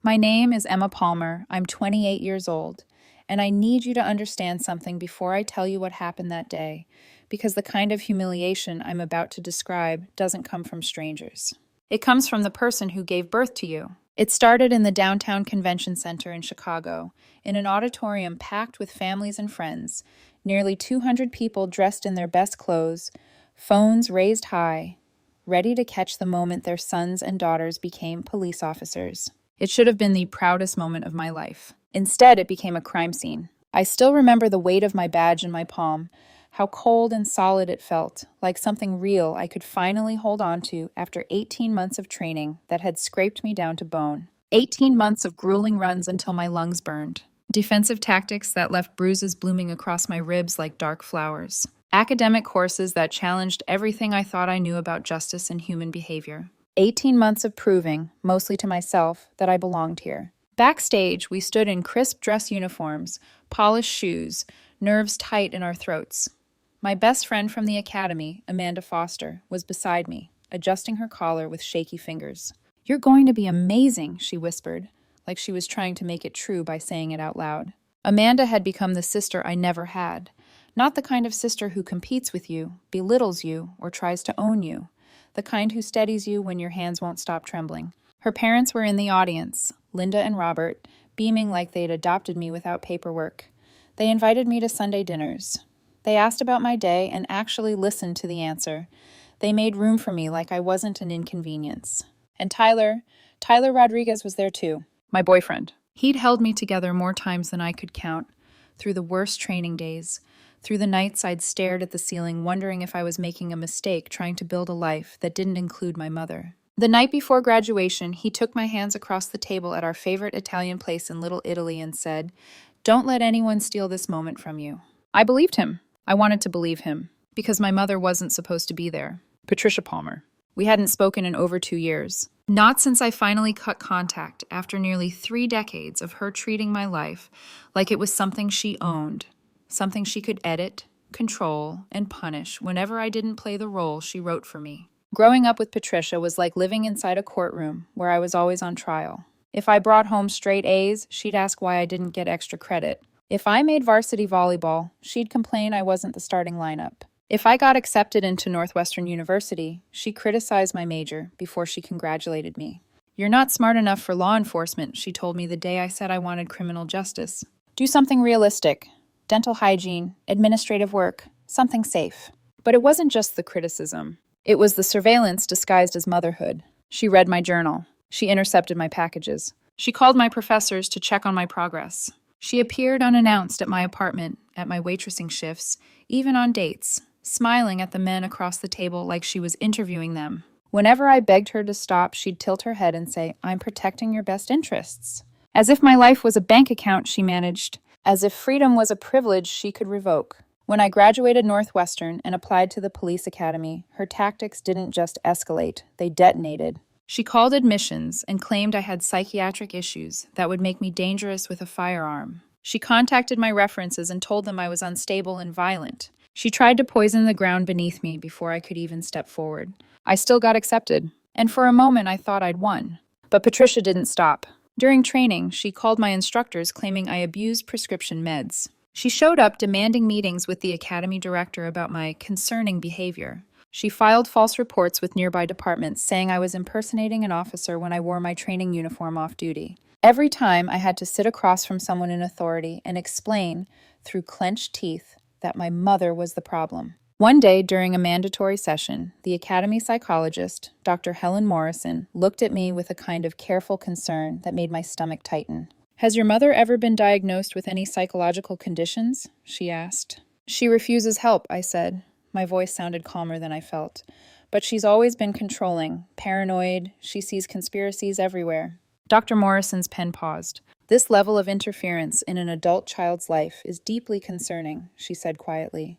My name is Emma Palmer. I'm 28 years old, and I need you to understand something before I tell you what happened that day, because the kind of humiliation I'm about to describe doesn't come from strangers. It comes from the person who gave birth to you. It started in the downtown convention center in Chicago, in an auditorium packed with families and friends, nearly 200 people dressed in their best clothes, phones raised high, ready to catch the moment their sons and daughters became police officers. It should have been the proudest moment of my life. Instead, it became a crime scene. I still remember the weight of my badge in my palm, how cold and solid it felt, like something real I could finally hold on to after 18 months of training that had scraped me down to bone. 18 months of grueling runs until my lungs burned. Defensive tactics that left bruises blooming across my ribs like dark flowers. Academic courses that challenged everything I thought I knew about justice and human behavior. 18 months of proving, mostly to myself, that I belonged here. Backstage, we stood in crisp dress uniforms, polished shoes, nerves tight in our throats. My best friend from the academy, Amanda Foster, was beside me, adjusting her collar with shaky fingers. "You're going to be amazing," she whispered, like she was trying to make it true by saying it out loud. Amanda had become the sister I never had. Not the kind of sister who competes with you, belittles you, or tries to own you. The kind who steadies you when your hands won't stop trembling. Her parents were in the audience, Linda and Robert, beaming like they'd adopted me without paperwork. They invited me to Sunday dinners. They asked about my day and actually listened to the answer. They made room for me like I wasn't an inconvenience. And Tyler Rodriguez was there too, my boyfriend. He'd held me together more times than I could count, through the worst training days, through the nights I'd stared at the ceiling wondering if I was making a mistake trying to build a life that didn't include my mother. The night before graduation, he took my hands across the table at our favorite Italian place in Little Italy and said, "Don't let anyone steal this moment from you." I believed him. I wanted to believe him, because my mother wasn't supposed to be there. Patricia Palmer. We hadn't spoken in over 2 years. Not since I finally cut contact after nearly 3 decades of her treating my life like it was something she owned, something she could edit, control, and punish whenever I didn't play the role she wrote for me. Growing up with Patricia was like living inside a courtroom where I was always on trial. If I brought home straight A's, she'd ask why I didn't get extra credit. If I made varsity volleyball, she'd complain I wasn't the starting lineup. If I got accepted into Northwestern University, she criticized my major before she congratulated me. "You're not smart enough for law enforcement," she told me the day I said I wanted criminal justice. "Do something realistic. Dental hygiene, administrative work, something safe." But it wasn't just the criticism. It was the surveillance disguised as motherhood. She read my journal. She intercepted my packages. She called my professors to check on my progress. She appeared unannounced at my apartment, at my waitressing shifts, even on dates, smiling at the men across the table like she was interviewing them. Whenever I begged her to stop, she'd tilt her head and say, "I'm protecting your best interests." As if my life was a bank account she managed, as if freedom was a privilege she could revoke. When I graduated Northwestern and applied to the police academy, her tactics didn't just escalate, they detonated. She called admissions and claimed I had psychiatric issues that would make me dangerous with a firearm. She contacted my references and told them I was unstable and violent. She tried to poison the ground beneath me before I could even step forward. I still got accepted, and for a moment I thought I'd won. But Patricia didn't stop. During training, she called my instructors claiming I abused prescription meds. She showed up demanding meetings with the academy director about my concerning behavior. She filed false reports with nearby departments saying I was impersonating an officer when I wore my training uniform off duty. Every time I had to sit across from someone in authority and explain, through clenched teeth, that my mother was the problem. One day during a mandatory session, the academy psychologist, Dr. Helen Morrison, looked at me with a kind of careful concern that made my stomach tighten. "Has your mother ever been diagnosed with any psychological conditions?" she asked. "She refuses help," I said. My voice sounded calmer than I felt. "But she's always been controlling, paranoid. She sees conspiracies everywhere." Dr. Morrison's pen paused. "This level of interference in an adult child's life is deeply concerning," she said quietly.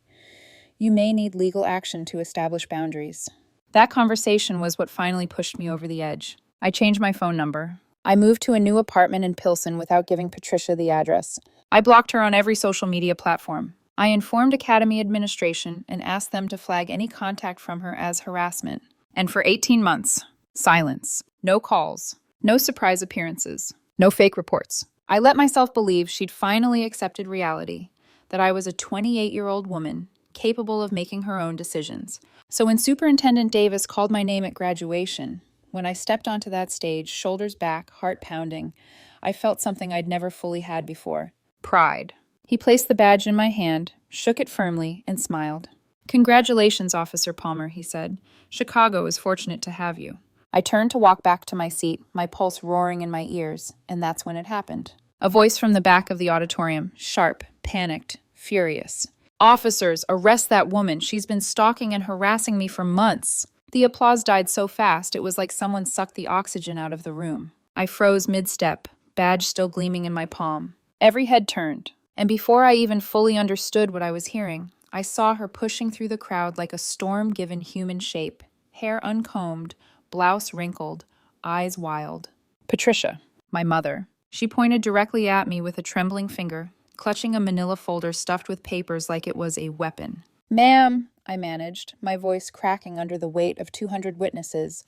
"You may need legal action to establish boundaries." That conversation was what finally pushed me over the edge. I changed my phone number. I moved to a new apartment in Pilsen without giving Patricia the address. I blocked her on every social media platform. I informed Academy administration and asked them to flag any contact from her as harassment. And for 18 months, silence. No calls. No surprise appearances. No fake reports. I let myself believe she'd finally accepted reality, that I was a 28-year-old woman capable of making her own decisions. So when Superintendent Davis called my name at graduation, when I stepped onto that stage, shoulders back, heart pounding, I felt something I'd never fully had before. Pride. He placed the badge in my hand, shook it firmly, and smiled. Congratulations, Officer Palmer, he said. Chicago is fortunate to have you. I turned to walk back to my seat, my pulse roaring in my ears, and that's when it happened. A voice from the back of the auditorium, sharp, panicked, furious. Officers, arrest that woman. She's been stalking and harassing me for months. The applause died so fast it was like someone sucked the oxygen out of the room. I froze mid-step, badge still gleaming in my palm. Every head turned, and before I even fully understood what I was hearing, I saw her pushing through the crowd like a storm given human shape, hair uncombed, blouse wrinkled, eyes wild. Patricia, my mother. She pointed directly at me with a trembling finger, clutching a manila folder stuffed with papers like it was a weapon. Ma'am, I managed, my voice cracking under the weight of 200 witnesses.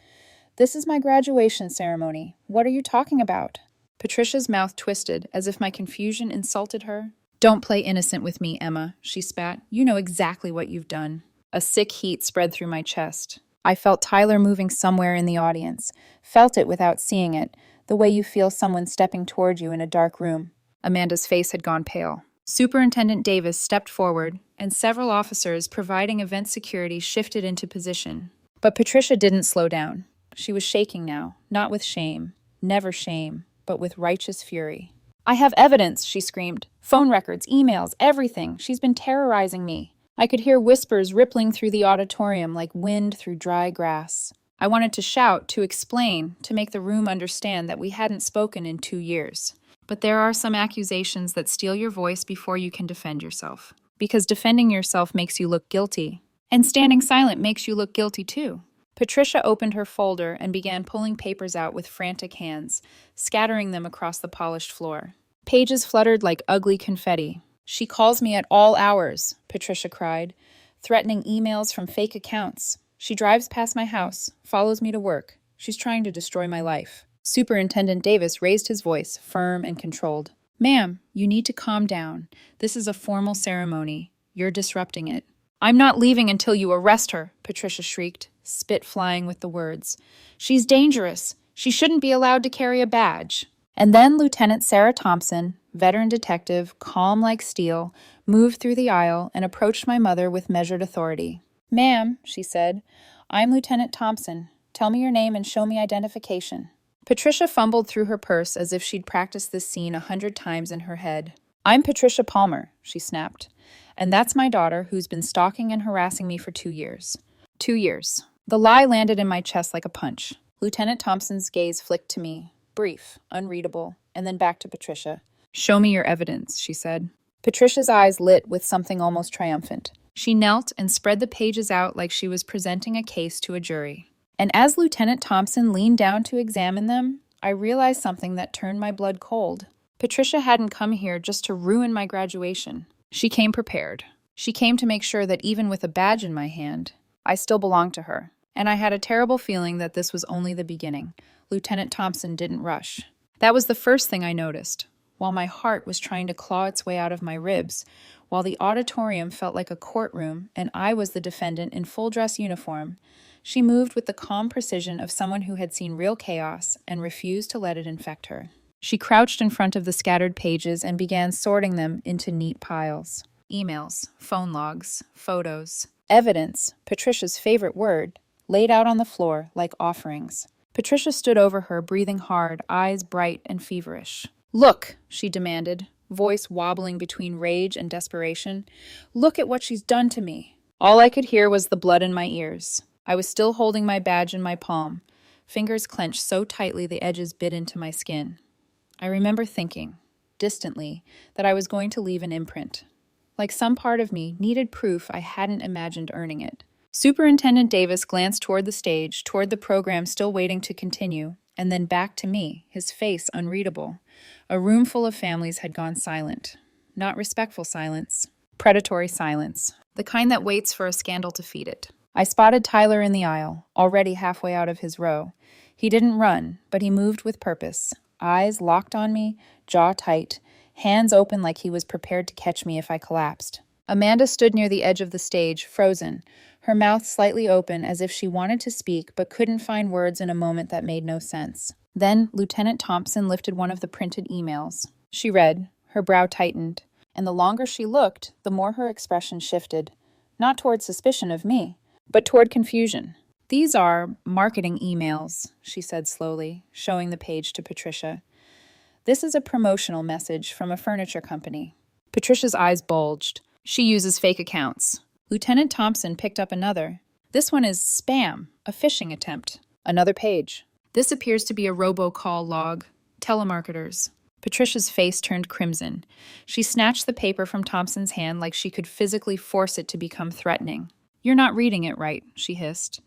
This is my graduation ceremony. What are you talking about? Patricia's mouth twisted, as if my confusion insulted her. Don't play innocent with me, Emma, she spat. You know exactly what you've done. A sick heat spread through my chest. I felt Tyler moving somewhere in the audience, felt it without seeing it, the way you feel someone stepping toward you in a dark room. Amanda's face had gone pale. Superintendent Davis stepped forward, and several officers providing event security shifted into position. But Patricia didn't slow down. She was shaking now, not with shame, never shame, but with righteous fury. I have evidence, she screamed. Phone records, emails, everything. She's been terrorizing me. I could hear whispers rippling through the auditorium like wind through dry grass. I wanted to shout, to explain, to make the room understand that we hadn't spoken in 2 years. But there are some accusations that steal your voice before you can defend yourself. Because defending yourself makes you look guilty. And standing silent makes you look guilty too. Patricia opened her folder and began pulling papers out with frantic hands, scattering them across the polished floor. Pages fluttered like ugly confetti. She calls me at all hours, Patricia cried, threatening emails from fake accounts. She drives past my house, follows me to work. She's trying to destroy my life. Superintendent Davis raised his voice, firm and controlled. Ma'am, you need to calm down. This is a formal ceremony. You're disrupting it. I'm not leaving until you arrest her, Patricia shrieked, spit flying with the words. She's dangerous. She shouldn't be allowed to carry a badge. And then Lieutenant Sarah Thompson, veteran detective, calm like steel, moved through the aisle and approached my mother with measured authority. Ma'am, she said, I'm Lieutenant Thompson. Tell me your name and show me identification. Patricia fumbled through her purse as if she'd practiced this scene 100 times in her head. I'm Patricia Palmer, she snapped. And that's my daughter who's been stalking and harassing me for 2 years. 2 years. The lie landed in my chest like a punch. Lieutenant Thompson's gaze flicked to me, brief, unreadable, and then back to Patricia. Show me your evidence, she said. Patricia's eyes lit with something almost triumphant. She knelt and spread the pages out like she was presenting a case to a jury. And as Lieutenant Thompson leaned down to examine them, I realized something that turned my blood cold. Patricia hadn't come here just to ruin my graduation. She came prepared. She came to make sure that even with a badge in my hand, I still belonged to her. And I had a terrible feeling that this was only the beginning. Lieutenant Thompson didn't rush. That was the first thing I noticed. While my heart was trying to claw its way out of my ribs, while the auditorium felt like a courtroom and I was the defendant in full dress uniform, she moved with the calm precision of someone who had seen real chaos and refused to let it infect her. She crouched in front of the scattered pages and began sorting them into neat piles. Emails, phone logs, photos, evidence, Patricia's favorite word, laid out on the floor like offerings. Patricia stood over her, breathing hard, eyes bright and feverish. Look, she demanded, voice wobbling between rage and desperation. Look at what she's done to me. All I could hear was the blood in my ears. I was still holding my badge in my palm, fingers clenched so tightly the edges bit into my skin. I remember thinking, distantly, that I was going to leave an imprint. Like some part of me needed proof I hadn't imagined earning it. Superintendent Davis glanced toward the stage, toward the program still waiting to continue, and then back to me, his face unreadable. A room full of families had gone silent. Not respectful silence, predatory silence, the kind that waits for a scandal to feed it. I spotted Tyler in the aisle, already halfway out of his row. He didn't run, but he moved with purpose, eyes locked on me, jaw tight, hands open like he was prepared to catch me if I collapsed. Amanda stood near the edge of the stage, frozen, her mouth slightly open as if she wanted to speak but couldn't find words in a moment that made no sense. Then Lieutenant Thompson lifted one of the printed emails. She read, her brow tightened, and the longer she looked, the more her expression shifted, not toward suspicion of me, but toward confusion. "These are marketing emails," she said slowly, showing the page to Patricia. "This is a promotional message from a furniture company." Patricia's eyes bulged. "She uses fake accounts." Lieutenant Thompson picked up another. "This one is spam, a phishing attempt." Another page. "This appears to be a robocall log. Telemarketers." Patricia's face turned crimson. She snatched the paper from Thompson's hand like she could physically force it to become threatening. "You're not reading it right," she hissed.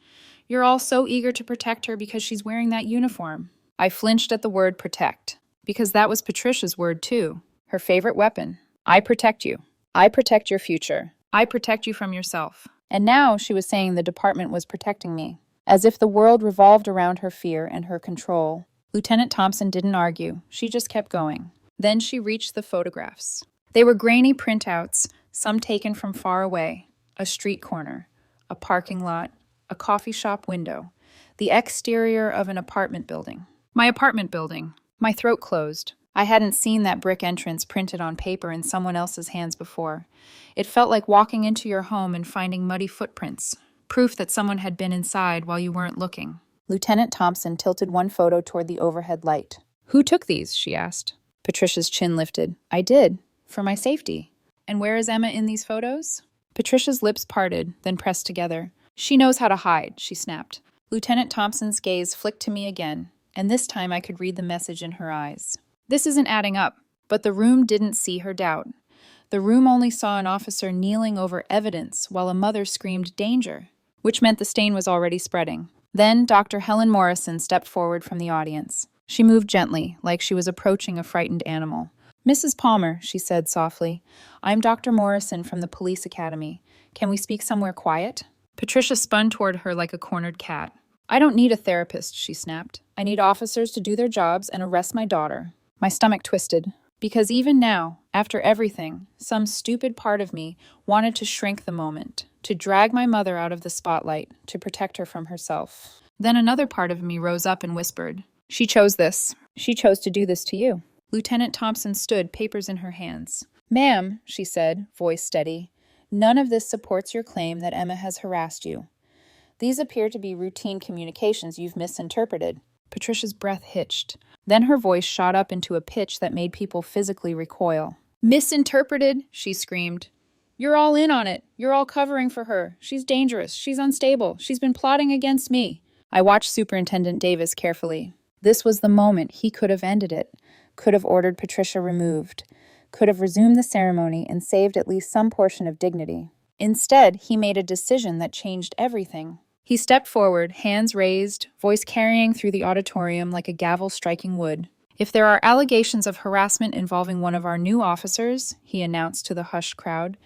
"You're all so eager to protect her because she's wearing that uniform." I flinched at the word protect, because that was Patricia's word too, her favorite weapon. "I protect you. I protect your future. I protect you from yourself." And now she was saying the department was protecting me, as if the world revolved around her fear and her control. Lieutenant Thompson didn't argue. She just kept going. Then she reached the photographs. They were grainy printouts, some taken from far away. A street corner, a parking lot, a coffee shop window, the exterior of an apartment building. My apartment building. My throat closed. I hadn't seen that brick entrance printed on paper in someone else's hands before. It felt like walking into your home and finding muddy footprints, proof that someone had been inside while you weren't looking. Lieutenant Thompson tilted one photo toward the overhead light. "Who took these?" she asked. Patricia's chin lifted. "I did, for my safety." "And where is Emma in these photos?" Patricia's lips parted, then pressed together. "She knows how to hide," she snapped. Lieutenant Thompson's gaze flicked to me again, and this time I could read the message in her eyes. This isn't adding up, but the room didn't see her doubt. The room only saw an officer kneeling over evidence while a mother screamed danger, which meant the stain was already spreading. Then Dr. Helen Morrison stepped forward from the audience. She moved gently, like she was approaching a frightened animal. "Mrs. Palmer," she said softly, "I'm Dr. Morrison from the police academy. Can we speak somewhere quiet?" Patricia spun toward her like a cornered cat. "I don't need a therapist," she snapped. "I need officers to do their jobs and arrest my daughter." My stomach twisted, because even now, after everything, some stupid part of me wanted to shrink the moment, to drag my mother out of the spotlight, to protect her from herself. Then another part of me rose up and whispered, "She chose this. She chose to do this to you." Lieutenant Thompson stood, papers in her hands. "Ma'am," she said, voice steady, "none of this supports your claim that Emma has harassed you. These appear to be routine communications you've misinterpreted." Patricia's breath hitched. Then her voice shot up into a pitch that made people physically recoil. "Misinterpreted?" she screamed. "You're all in on it. You're all covering for her. She's dangerous. She's unstable. She's been plotting against me." I watched Superintendent Davis carefully. This was the moment he could have ended it, could have ordered Patricia removed, could have resumed the ceremony and saved at least some portion of dignity. Instead, he made a decision that changed everything. He stepped forward, hands raised, voice carrying through the auditorium like a gavel striking wood. "If there are allegations of harassment involving one of our new officers," he announced to the hushed crowd,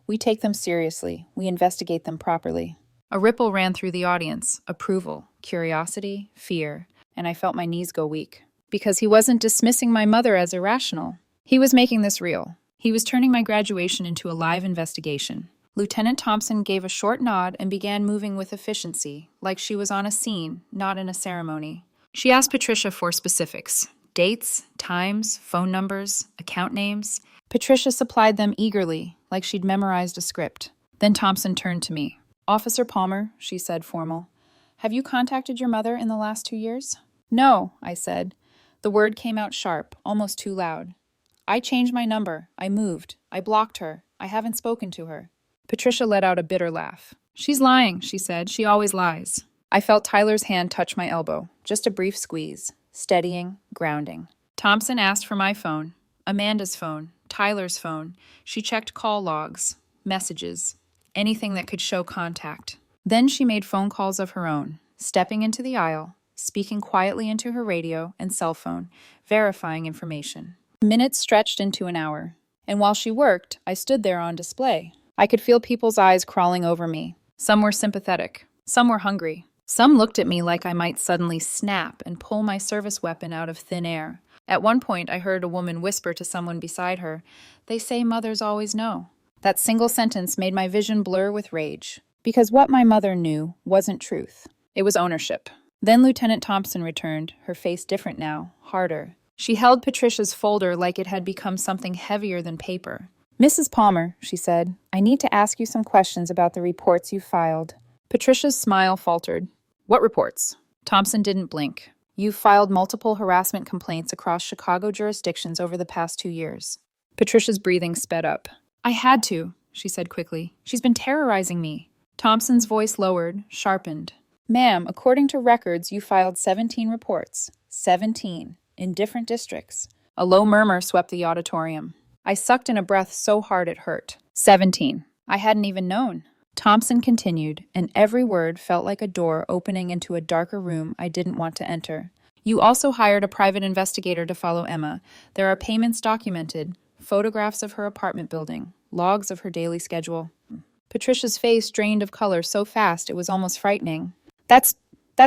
"we take them seriously. We investigate them properly." A ripple ran through the audience, approval, curiosity, fear, and I felt my knees go weak. Because he wasn't dismissing my mother as irrational. He was making this real. He was turning my graduation into a live investigation. Lieutenant Thompson gave a short nod and began moving with efficiency, like she was on a scene, not in a ceremony. She asked Patricia for specifics, dates, times, phone numbers, account names. Patricia supplied them eagerly, like she'd memorized a script. Then Thompson turned to me. "Officer Palmer," she said, formal, "have you contacted your mother in the last 2 years?" "No," I said. The word came out sharp, almost too loud. "I changed my number. I moved. I blocked her. I haven't spoken to her." Patricia let out a bitter laugh. "She's lying," she said. "She always lies." I felt Tyler's hand touch my elbow. Just a brief squeeze. Steadying, grounding. Thompson asked for my phone. Amanda's phone. Tyler's phone. She checked call logs. Messages. Anything that could show contact. Then she made phone calls of her own, stepping into the aisle, speaking quietly into her radio and cell phone, verifying information. Minutes stretched into an hour. And while she worked, I stood there on display. I could feel people's eyes crawling over me. Some were sympathetic. Some were hungry. Some looked at me like I might suddenly snap and pull my service weapon out of thin air. At one point, I heard a woman whisper to someone beside her, "They say mothers always know." That single sentence made my vision blur with rage, because what my mother knew wasn't truth. It was ownership. Then Lieutenant Thompson returned, her face different now, harder. She held Patricia's folder like it had become something heavier than paper. "Mrs. Palmer," she said, "I need to ask you some questions about the reports you filed." Patricia's smile faltered. "What reports?" Thompson didn't blink. "You've filed multiple harassment complaints across Chicago jurisdictions over the past 2 years." Patricia's breathing sped up. "I had to," she said quickly. "She's been terrorizing me." Thompson's voice lowered, sharpened. "Ma'am, according to records, you filed 17 reports. 17. In different districts." A low murmur swept the auditorium. I sucked in a breath so hard it hurt. 17. I hadn't even known. Thompson continued, and every word felt like a door opening into a darker room I didn't want to enter. "You also hired a private investigator to follow Emma. There are payments documented, photographs of her apartment building, logs of her daily schedule." Patricia's face drained of color so fast it was almost frightening. That's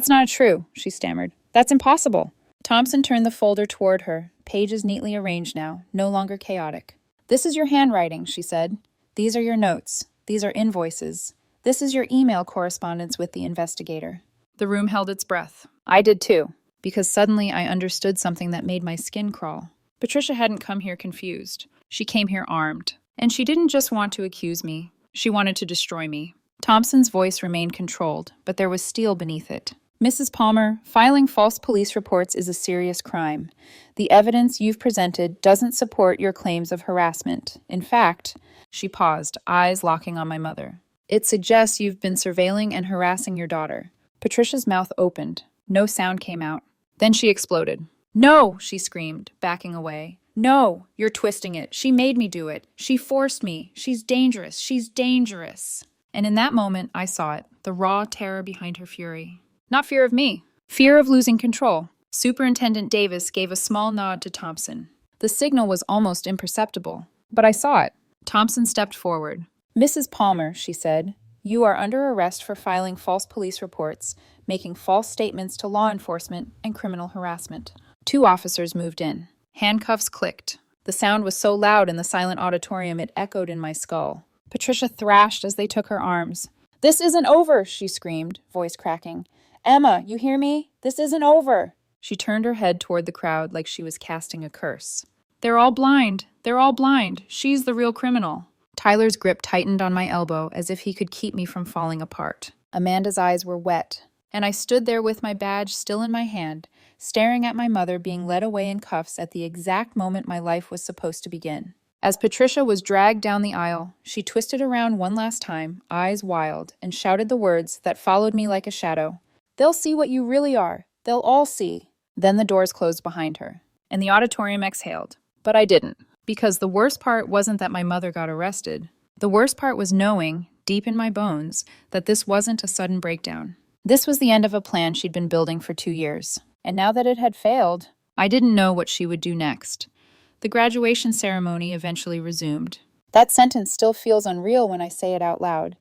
not true," she stammered. "That's impossible." Thompson turned the folder toward her, pages neatly arranged now, no longer chaotic. "This is your handwriting," she said. "These are your notes. These are invoices. This is your email correspondence with the investigator." The room held its breath. I did too, because suddenly I understood something that made my skin crawl. Patricia hadn't come here confused. She came here armed. And she didn't just want to accuse me. She wanted to destroy me. Thompson's voice remained controlled, but there was steel beneath it. "Mrs. Palmer, filing false police reports is a serious crime. The evidence you've presented doesn't support your claims of harassment. In fact," she paused, eyes locking on my mother, "it suggests you've been surveilling and harassing your daughter." Patricia's mouth opened. No sound came out. Then she exploded. "No!" she screamed, backing away. "No! You're twisting it. She made me do it. She forced me. She's dangerous. She's dangerous." And in that moment, I saw it, the raw terror behind her fury. Not fear of me. Fear of losing control. Superintendent Davis gave a small nod to Thompson. The signal was almost imperceptible, but I saw it. Thompson stepped forward. "Mrs. Palmer," she said, "you are under arrest for filing false police reports, making false statements to law enforcement, and criminal harassment." 2 officers moved in. Handcuffs clicked. The sound was so loud in the silent auditorium it echoed in my skull. Patricia thrashed as they took her arms. "This isn't over," she screamed, voice cracking. "Emma, you hear me? This isn't over." She turned her head toward the crowd like she was casting a curse. "They're all blind. They're all blind. She's the real criminal." Tyler's grip tightened on my elbow as if he could keep me from falling apart. Amanda's eyes were wet, and I stood there with my badge still in my hand, staring at my mother being led away in cuffs at the exact moment my life was supposed to begin. As Patricia was dragged down the aisle, she twisted around one last time, eyes wild, and shouted the words that followed me like a shadow. "They'll see what you really are. They'll all see." Then the doors closed behind her, and the auditorium exhaled. But I didn't, because the worst part wasn't that my mother got arrested. The worst part was knowing, deep in my bones, that this wasn't a sudden breakdown. This was the end of a plan she'd been building for 2 years. And now that it had failed, I didn't know what she would do next. The graduation ceremony eventually resumed. That sentence still feels unreal when I say it out loud.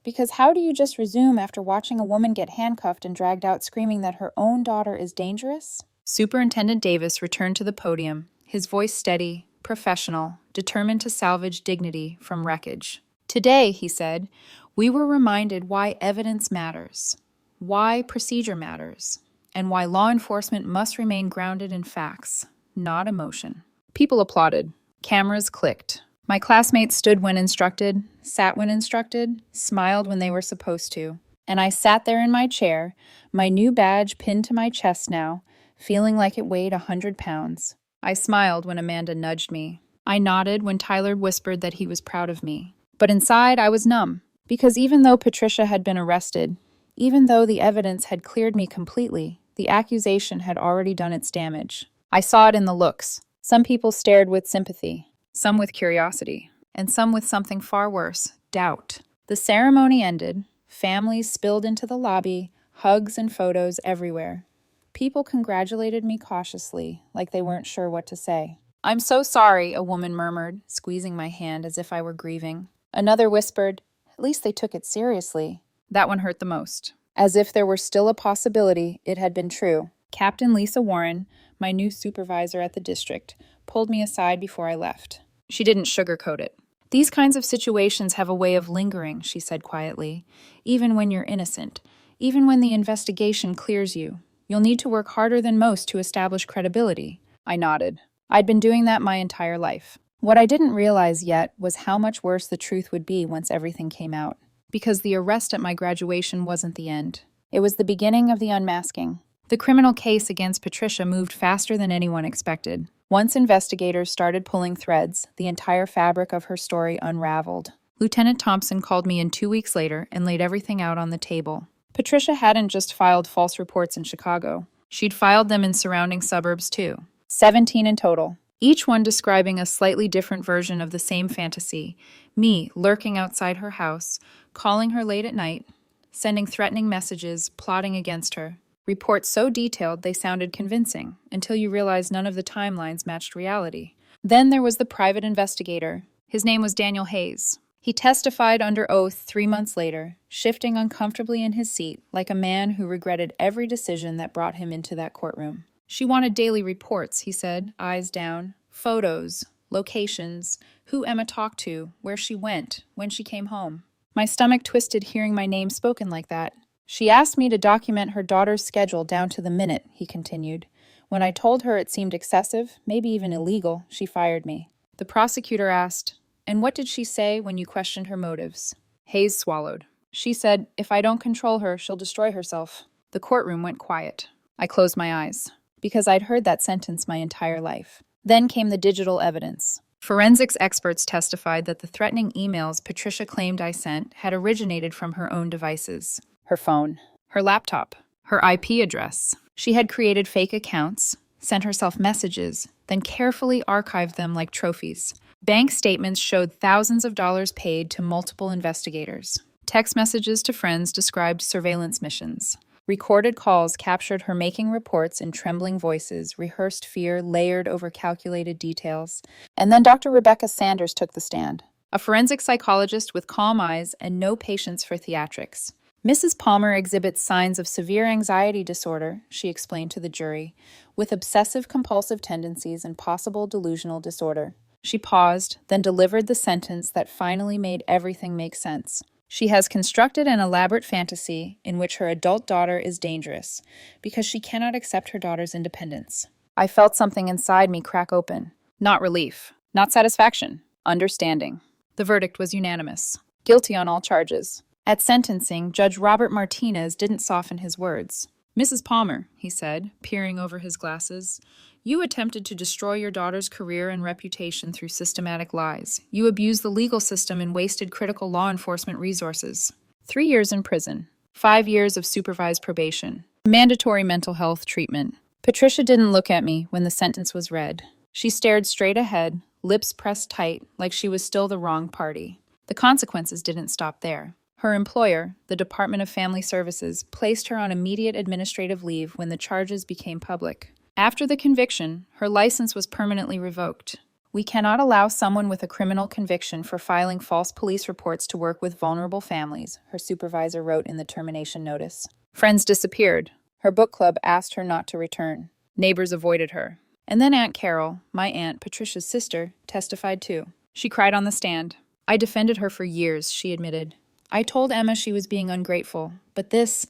Because how do you just resume after watching a woman get handcuffed and dragged out screaming that her own daughter is dangerous? Superintendent Davis returned to the podium, his voice steady, professional, determined to salvage dignity from wreckage. "Today," he said, "we were reminded why evidence matters, why procedure matters, and why law enforcement must remain grounded in facts, not emotion." People applauded. Cameras clicked. My classmates stood when instructed, sat when instructed, smiled when they were supposed to. And I sat there in my chair, my new badge pinned to my chest now, feeling like it weighed 100 pounds. I smiled when Amanda nudged me. I nodded when Tyler whispered that he was proud of me. But inside, I was numb. Because even though Patricia had been arrested, even though the evidence had cleared me completely, the accusation had already done its damage. I saw it in the looks. Some people stared with sympathy, some with curiosity, and some with something far worse, doubt. The ceremony ended. Families spilled into the lobby, hugs and photos everywhere. People congratulated me cautiously, like they weren't sure what to say. "I'm so sorry," a woman murmured, squeezing my hand as if I were grieving. Another whispered, "At least they took it seriously." That one hurt the most. As if there were still a possibility it had been true. Captain Lisa Warren, my new supervisor at the district, pulled me aside before I left. She didn't sugarcoat it. "These kinds of situations have a way of lingering," she said quietly. "Even when you're innocent, even when the investigation clears you, you'll need to work harder than most to establish credibility." I nodded. I'd been doing that my entire life. What I didn't realize yet was how much worse the truth would be once everything came out. Because the arrest at my graduation wasn't the end. It was the beginning of the unmasking. The criminal case against Patricia moved faster than anyone expected. Once investigators started pulling threads, the entire fabric of her story unraveled. Lieutenant Thompson called me in 2 weeks later and laid everything out on the table. Patricia hadn't just filed false reports in Chicago. She'd filed them in surrounding suburbs too. 17 in total. Each one describing a slightly different version of the same fantasy. Me lurking outside her house, calling her late at night, sending threatening messages, plotting against her. Reports so detailed they sounded convincing, until you realized none of the timelines matched reality. Then there was the private investigator. His name was Daniel Hayes. He testified under oath 3 months later, shifting uncomfortably in his seat like a man who regretted every decision that brought him into that courtroom. "She wanted daily reports," he said, eyes down. "Photos, locations, who Emma talked to, where she went, when she came home." My stomach twisted hearing my name spoken like that. "She asked me to document her daughter's schedule down to the minute," he continued. "When I told her it seemed excessive, maybe even illegal, she fired me." The prosecutor asked, "And what did she say when you questioned her motives?" Hayes swallowed. "She said, if I don't control her, she'll destroy herself." The courtroom went quiet. I closed my eyes, because I'd heard that sentence my entire life. Then came the digital evidence. Forensics experts testified that the threatening emails Patricia claimed I sent had originated from her own devices. Her phone, her laptop, her IP address. She had created fake accounts, sent herself messages, then carefully archived them like trophies. Bank statements showed thousands of dollars paid to multiple investigators. Text messages to friends described surveillance missions. Recorded calls captured her making reports in trembling voices, rehearsed fear layered over calculated details. And then Dr. Rebecca Sanders took the stand, a forensic psychologist with calm eyes and no patience for theatrics. "Mrs. Palmer exhibits signs of severe anxiety disorder," she explained to the jury, "with obsessive-compulsive tendencies and possible delusional disorder." She paused, then delivered the sentence that finally made everything make sense. "She has constructed an elaborate fantasy in which her adult daughter is dangerous because she cannot accept her daughter's independence." I felt something inside me crack open. Not relief, not satisfaction, understanding. The verdict was unanimous. Guilty on all charges. At sentencing, Judge Robert Martinez didn't soften his words. "Mrs. Palmer," he said, peering over his glasses, "you attempted to destroy your daughter's career and reputation through systematic lies. You abused the legal system and wasted critical law enforcement resources. 3 years in prison, 5 years of supervised probation, mandatory mental health treatment." Patricia didn't look at me when the sentence was read. She stared straight ahead, lips pressed tight, like she was still the wrong party. The consequences didn't stop there. Her employer, the Department of Family Services, placed her on immediate administrative leave when the charges became public. After the conviction, her license was permanently revoked. "We cannot allow someone with a criminal conviction for filing false police reports to work with vulnerable families," her supervisor wrote in the termination notice. Friends disappeared. Her book club asked her not to return. Neighbors avoided her. And then Aunt Carol, my aunt, Patricia's sister, testified too. She cried on the stand. "I defended her for years," she admitted. "I told Emma she was being ungrateful, but this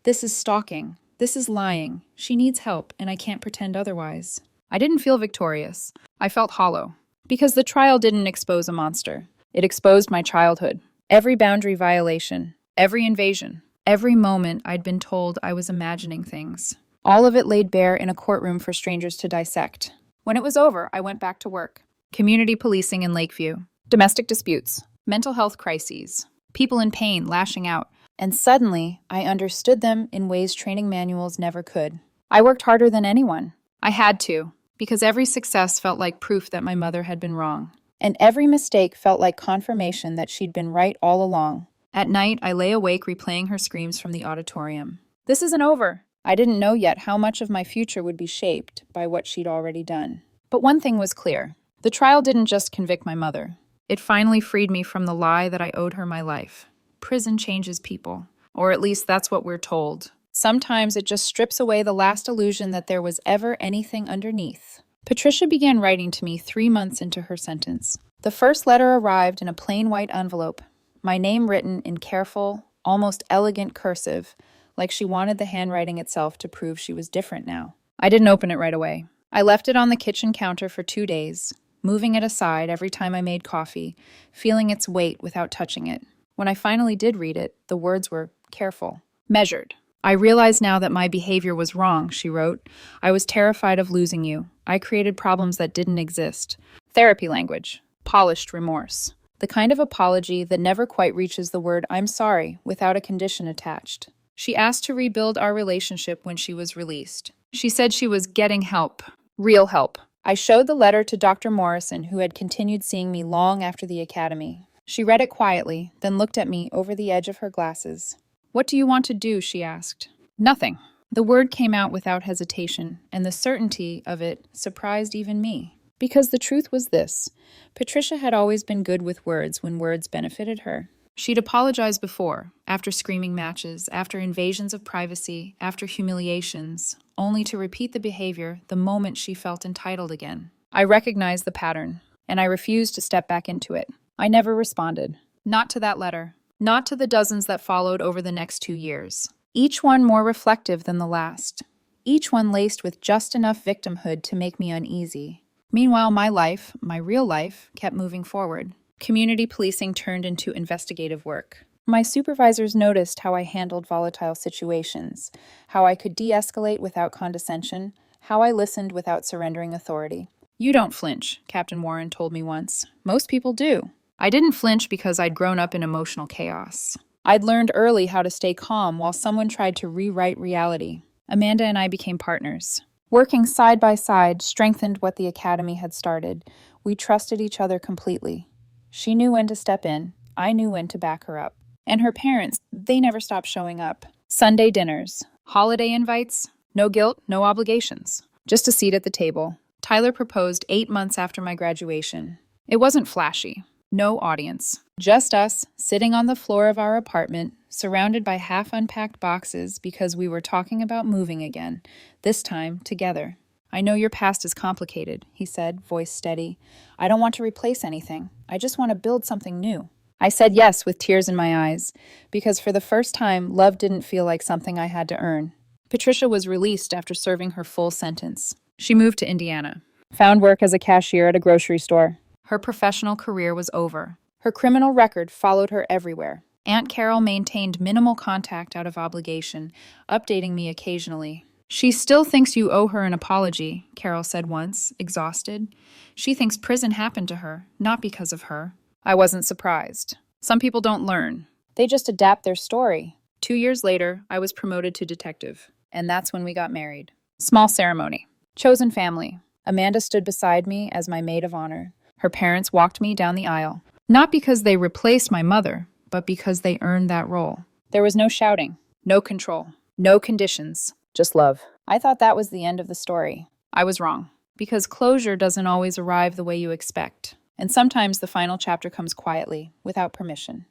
is stalking. This is lying. She needs help, and I can't pretend otherwise." I didn't feel victorious. I felt hollow. Because the trial didn't expose a monster. It exposed my childhood. Every boundary violation. Every invasion. Every moment I'd been told I was imagining things. All of it laid bare in a courtroom for strangers to dissect. When it was over, I went back to work. Community policing in Lakeview. Domestic disputes. Mental health crises. People in pain lashing out. And suddenly, I understood them in ways training manuals never could. I worked harder than anyone. I had to, because every success felt like proof that my mother had been wrong. And every mistake felt like confirmation that she'd been right all along. At night, I lay awake replaying her screams from the auditorium. This isn't over. I didn't know yet how much of my future would be shaped by what she'd already done. But one thing was clear. The trial didn't just convict my mother. It finally freed me from the lie that I owed her my life. Prison changes people. Or at least that's what we're told. Sometimes it just strips away the last illusion that there was ever anything underneath. Patricia began writing to me 3 months into her sentence. The first letter arrived in a plain white envelope, my name written in careful, almost elegant cursive, like she wanted the handwriting itself to prove she was different now. I didn't open it right away. I left it on the kitchen counter for 2 days, moving it aside every time I made coffee, feeling its weight without touching it. When I finally did read it, the words were careful, measured. I realize now that my behavior was wrong, she wrote. I was terrified of losing you. I created problems that didn't exist. Therapy language. Polished remorse. The kind of apology that never quite reaches the word I'm sorry without a condition attached. She asked to rebuild our relationship when she was released. She said she was getting help. Real help. I showed the letter to Dr. Morrison, who had continued seeing me long after the academy. She read it quietly, then looked at me over the edge of her glasses. What do you want to do? She asked. Nothing. The word came out without hesitation, and the certainty of it surprised even me. Because the truth was this: Patricia had always been good with words when words benefited her. She'd apologized before, after screaming matches, after invasions of privacy, after humiliations, only to repeat the behavior the moment she felt entitled again. I recognized the pattern, and I refused to step back into it. I never responded. Not to that letter. Not to the dozens that followed over the next 2 years. Each one more reflective than the last. Each one laced with just enough victimhood to make me uneasy. Meanwhile, my life, my real life, kept moving forward. Community policing turned into investigative work. My supervisors noticed how I handled volatile situations, how I could de-escalate without condescension, how I listened without surrendering authority. You don't flinch, Captain Warren told me once. Most people do. I didn't flinch because I'd grown up in emotional chaos. I'd learned early how to stay calm while someone tried to rewrite reality. Amanda and I became partners. Working side by side strengthened what the academy had started. We trusted each other completely. She knew when to step in. I knew when to back her up. And her parents, they never stopped showing up. Sunday dinners, holiday invites, no guilt, no obligations. Just a seat at the table. Tyler proposed 8 months after my graduation. It wasn't flashy. No audience. Just us, sitting on the floor of our apartment, surrounded by half-unpacked boxes because we were talking about moving again, this time together. I know your past is complicated, he said, voice steady. I don't want to replace anything. I just want to build something new. I said yes with tears in my eyes, because for the first time, love didn't feel like something I had to earn. Patricia was released after serving her full sentence. She moved to Indiana. Found work as a cashier at a grocery store. Her professional career was over. Her criminal record followed her everywhere. Aunt Carol maintained minimal contact out of obligation, updating me occasionally. She still thinks you owe her an apology, Carol said once, exhausted. She thinks prison happened to her, not because of her. I wasn't surprised. Some people don't learn. They just adapt their story. 2 years later, I was promoted to detective, and that's when we got married. Small ceremony. Chosen family. Amanda stood beside me as my maid of honor. Her parents walked me down the aisle. Not because they replaced my mother, but because they earned that role. There was no shouting, no control, no conditions, just love. I thought that was the end of the story. I was wrong, because closure doesn't always arrive the way you expect. And sometimes the final chapter comes quietly, without permission.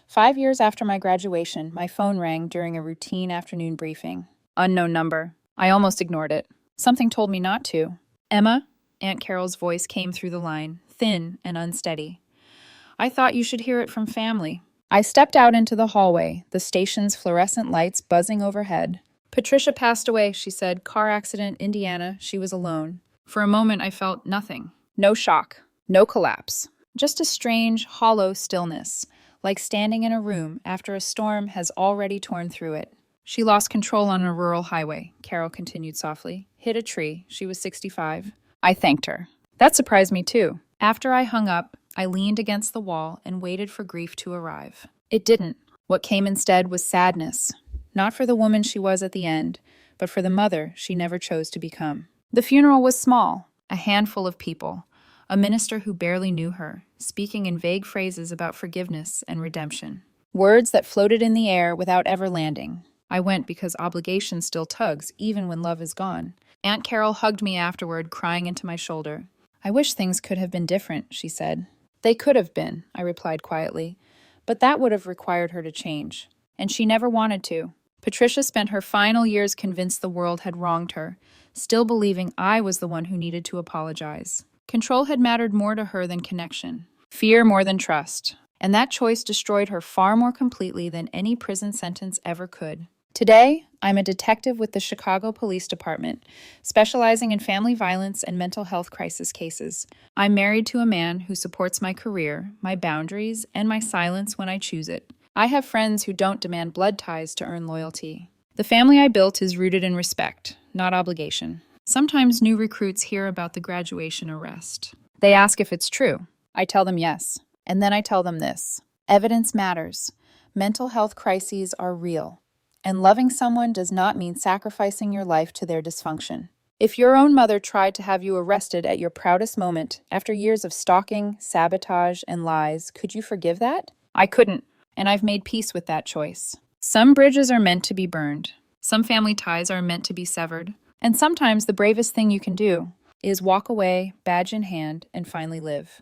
5 years after my graduation, my phone rang during a routine afternoon briefing. Unknown number. I almost ignored it. Something told me not to. Emma? Aunt Carol's voice came through the line, thin and unsteady. I thought you should hear it from family. I stepped out into the hallway, the station's fluorescent lights buzzing overhead. Patricia passed away, she said. Car accident, Indiana. She was alone. For a moment, I felt nothing. No shock. No collapse. Just a strange, hollow stillness, like standing in a room after a storm has already torn through it. She lost control on a rural highway, Carol continued softly. Hit a tree. She was 65. I thanked her. That surprised me too. After I hung up, I leaned against the wall and waited for grief to arrive. It didn't. What came instead was sadness. Not for the woman she was at the end, but for the mother she never chose to become. The funeral was small, a handful of people, a minister who barely knew her, speaking in vague phrases about forgiveness and redemption. Words that floated in the air without ever landing. I went because obligation still tugs, even when love is gone. Aunt Carol hugged me afterward, crying into my shoulder. I wish things could have been different, she said. They could have been, I replied quietly, but that would have required her to change. And she never wanted to. Patricia spent her final years convinced the world had wronged her, still believing I was the one who needed to apologize. Control had mattered more to her than connection, fear more than trust, and that choice destroyed her far more completely than any prison sentence ever could. Today, I'm a detective with the Chicago Police Department, specializing in family violence and mental health crisis cases. I'm married to a man who supports my career, my boundaries, and my silence when I choose it. I have friends who don't demand blood ties to earn loyalty. The family I built is rooted in respect, not obligation. Sometimes new recruits hear about the graduation arrest. They ask if it's true. I tell them yes. And then I tell them this: evidence matters. Mental health crises are real. And loving someone does not mean sacrificing your life to their dysfunction. If your own mother tried to have you arrested at your proudest moment after years of stalking, sabotage, and lies, could you forgive that? I couldn't, and I've made peace with that choice. Some bridges are meant to be burned. Some family ties are meant to be severed. And sometimes the bravest thing you can do is walk away, badge in hand, and finally live.